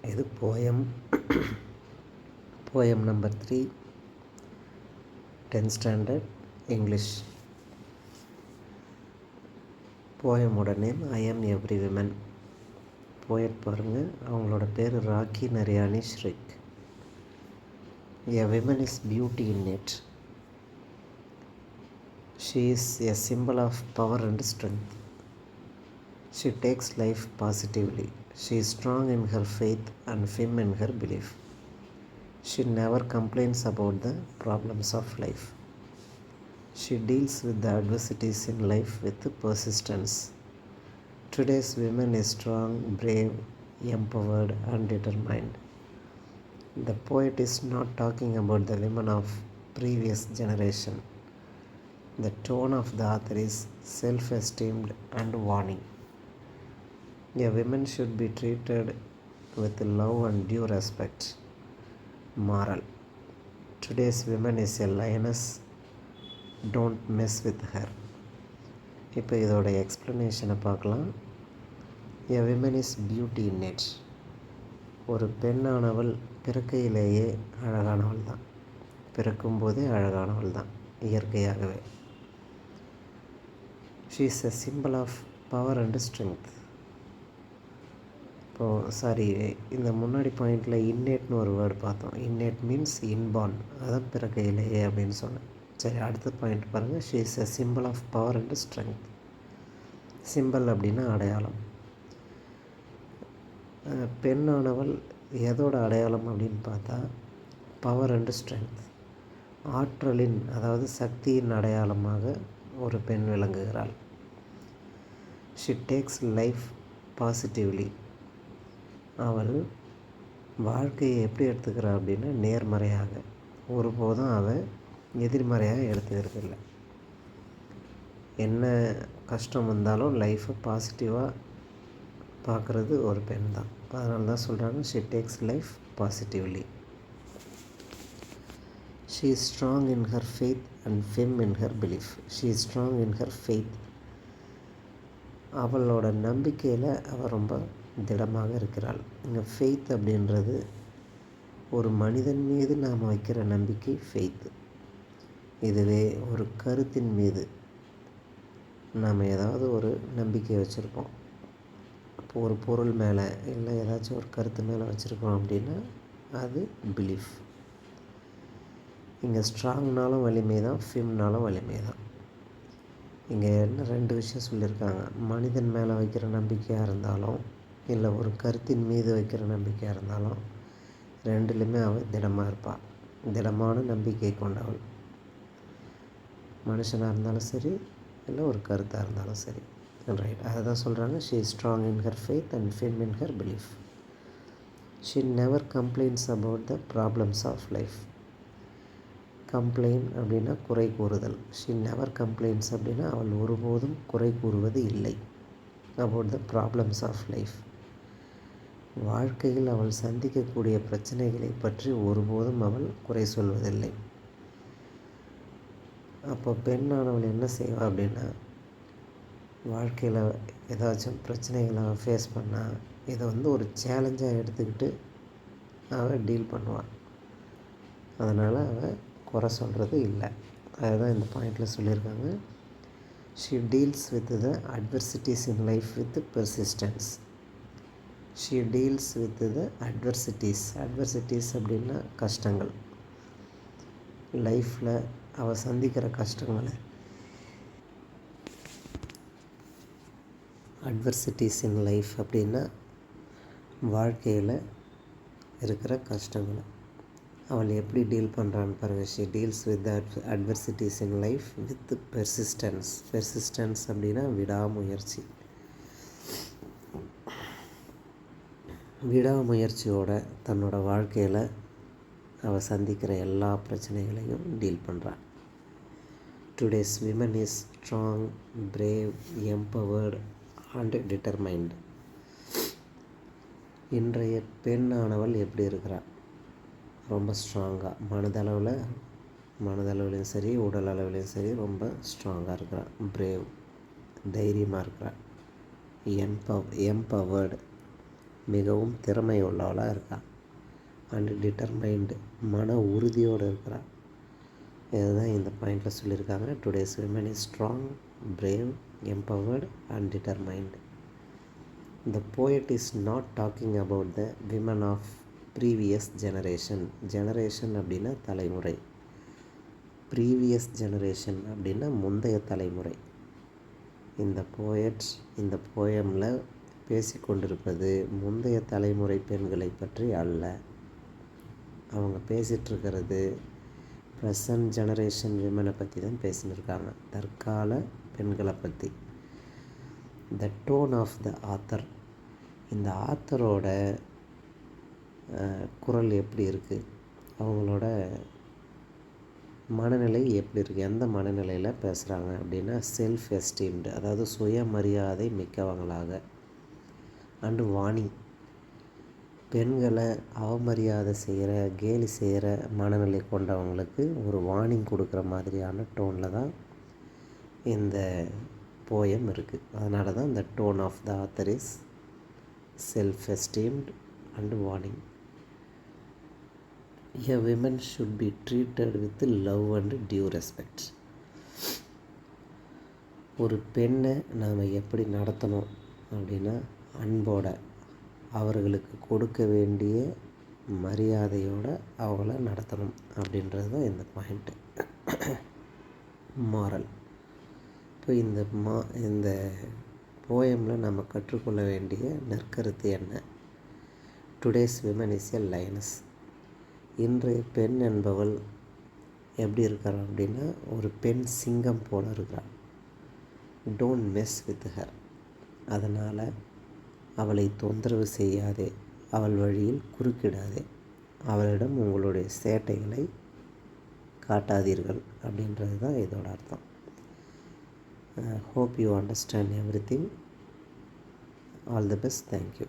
இது poem number 3, 10th standard English. போயமோட name I am every women. Poet பாருங்கள், அவங்களோட பேர் rakhi Nariyani ஸ்ரிக். A woman is beauty in it. She is a symbol of power and strength. She takes life positively. She is strong in her faith and firm in her belief. She never complains about the problems of life. She deals with the adversities in life with persistence. Today's woman is strong, brave, empowered, and determined. The poet is not talking about the women of previous generation. The tone of the author is self-esteemed and warning. A woman should be treated with love and due respect. Moral: today's woman is a lioness. Don't mess with her. இப்போ இதோட எக்ஸ்ப்ளனேஷனை பார்க்கலாம். A woman is beauty in it. ஒரு பெண்ணானவள் பிறக்கையிலேயே அழகானவள் தான். பிறக்கும்போதே அழகானவள் தான் இயற்கையாகவே. She is a simple of power and strength. இந்த முன்னாடி பாயிண்டில் இன்னேட்னு ஒரு வேர்டு பார்த்தோம். இன்னேட் மீன்ஸ் இன்பார்ன், அதான் பிறக்கையிலேயே அப்படின்னு சொன்னேன். சரி, அடுத்த பாயிண்ட் பாருங்கள். She is a simple of power and strength. Simple அப்படின்னா அடையாளம். பெண்ணானவள் எதோட அடையாளம் அப்படின்னு பார்த்தா பவர் அண்ட் ஸ்ட்ரென்த், ஆற்றலின் அதாவது சக்தியின் அடையாளமாக ஒரு பெண் விளங்குகிறாள். She takes life positively. அவள் வாழ்க்கையை எப்படி எடுத்துக்கிறாள் அப்படின்னா நேர்மறையாக. ஒருபோதும் அவள் எதிர்மறையாக எடுத்துக்கிறது இல்லை. என்ன கஷ்டம் வந்தாலும் லைஃப்பை பாசிட்டிவாக பார்க்குறது ஒரு பெண் தான். அதனால தான் சொல்கிறாங்க she takes life positively. She is strong in her faith and firm in her belief. She is strong in her faith. அவளோட நம்பிக்கையில் அவள் ரொம்ப திடமாக இருக்கிறாள். இங்கே ஃபெய்த் அப்படின்றது ஒரு மனிதன் மீது நாம் வைக்கிற நம்பிக்கை ஃபெய்த். இதுவே ஒரு கருத்தின் மீது நாம் ஏதாவது ஒரு நம்பிக்கை வச்சுருப்போம். அப்போ ஒரு பொருள் மேலே இல்லை ஏதாச்சும் ஒரு கருத்து மேலே வச்சுருக்கோம் அப்படின்னா அது பிலீஃப். இங்கே ஸ்ட்ராங்னாலும் வலிமை தான், ஃபிம்னாலும் வலிமை தான். இங்கே என்ன ரெண்டு விஷயம் சொல்லியிருக்காங்க. மனிதன் மேலே வைக்கிற நம்பிக்கையாக இருந்தாலும் இல்லை ஒரு கருத்தின் மீது வைக்கிற நம்பிக்கையாக இருந்தாலும் ரெண்டுலேயுமே அவள் திடமாக இருப்பாள். திடமான நம்பிக்கை கொண்டவள். மனுஷனாக இருந்தாலும் சரி இல்லை ஒரு கருத்தாக இருந்தாலும் சரி. ரைட், அதை தான் சொல்கிறாங்க. She is strong in her faith and firm in her belief. She never complaints about the problems of life. Complaint அப்படின்னா குறை கூறுதல். ஷீ நெவர் கம்ப்ளைண்ட்ஸ் அப்படின்னா அவள் ஒருபோதும் குறை கூறுவது இல்லை. About the problems of life. வாழ்க்கையில் அவள் சந்திக்கக்கூடிய பிரச்சனைகளை பற்றி ஒருபோதும் அவள் குறை சொல்வதில்லை. அப்போ பெண்ணானவள் என்ன செய்வாள் அப்படின்னா வாழ்க்கையில் ஏதாச்சும் பிரச்சனைகளை ஃபேஸ் பண்ணால் இதை ஒரு சேலஞ்சாக எடுத்துக்கிட்டு அவள் டீல் பண்ணுவாள். அதனால் அவள் குறை சொல்கிறது இல்லை. அதுதான் இந்த பாயிண்டில் சொல்லியிருக்காங்க. She deals with the adversities in life with persistence. She deals with the adversities. Adversities அப்படின்னா கஷ்டங்கள். லைஃப்பில் அவள் சந்திக்கிற கஷ்டங்களை அட்வர்சிட்டிஸ் இன் லைஃப் அப்படின்னா வாழ்க்கையில் இருக்கிற கஷ்டங்களை அவள் எப்படி டீல் பண்ணுறான்னு பாருங்கள். She deals with adversities in life with persistence. Persistence அப்படின்னா விடாமுயற்சி. விடாமுயற்சியோட தன்னோட வாழ்க்கையில் அவள் சந்திக்கிற எல்லா பிரச்சனைகளையும் டீல் பண்ணுறாள். Today's women is strong, brave, empowered and determined. இன்றைய பெண்ணானவள் எப்படி இருக்கிறாள்? ரொம்ப ஸ்ட்ராங்காக, மனதளவுலையும் சரி உடல் அளவுலையும் சரி ரொம்ப ஸ்ட்ராங்காக இருக்கிறாள். பிரேவ், தைரியமாக இருக்கிறாள். எம்பவர்டு, மிகவும் திறமை உள்ளவளாக இருக்கா. அண்ட் டிட்டர்மைண்டு, மன உறுதியோடு இருக்கிறா. இதுதான் இந்த பாயிண்டில் சொல்லியிருக்காங்க. Today's women is strong, brave, empowered and determined. The poet is not talking about the women of previous generation. Generation அப்படின்னா தலைமுறை, ப்ரீவியஸ் ஜெனரேஷன் அப்படின்னா முந்தைய தலைமுறை. இந்த போயமில் பேசிக்கொண்டிருப்பது முந்தைய தலைமுறை பெண்களை பற்றி அல்ல. அவங்க பேசிகிட்ருக்கிறது ப்ரெசன்ட் ஜெனரேஷன் விமனை பற்றி தான் பேசினிருக்காங்க, தற்கால பெண்களை பற்றி. The tone of the author, இந்த ஆத்தரோட குரல் எப்படி இருக்குது, அவங்களோட மனநிலை எப்படி இருக்குது, எந்த மனநிலையில் பேசுகிறாங்க அப்படின்னா செல்ஃப் எஸ்டீம்டு, அதாவது சுயமரியாதை மிக்கவங்களாக. அண்டு வார்னிங், பெண்களை அவமரியாதை செய்கிற, கேலி செய்கிற மனநிலை கொண்டவங்களுக்கு ஒரு வார்னிங் கொடுக்குற மாதிரியான டோனில் தான் இந்த போயம் இருக்குது. அதனால தான் இந்த tone of the author is self esteemed and warning. A women should be treated with love and due respect. ஒரு பெண்ணை நாம் எப்படி நடத்தணும் அப்படின்னா அன்போட, அவர்களுக்கு கொடுக்க வேண்டிய மரியாதையோடு அவங்கள நடத்தணும் அப்படின்றது தான் இந்த பாயிண்ட்டு. மாரல். இப்போ இந்த போயமில் நம்ம கற்றுக்கொள்ள வேண்டிய நற்கருத்து என்ன? Today's women is a lioness. இன்றைய பெண் என்பவள் எப்படி இருக்கிறாள் அப்படின்னா ஒரு பெண் சிங்கம் போல இருக்கிறாள். Don't mess with her. அதனால் அவளை தொந்தரவு செய்யாதே, அவள் வழியில் குறுக்கிடாதே, அவளிடம் உங்களுடைய சேட்டைகளை காட்டாதீர்கள் அப்படின்றது தான் இதோட அர்த்தம். Hope you understand everything. All the best. Thank you.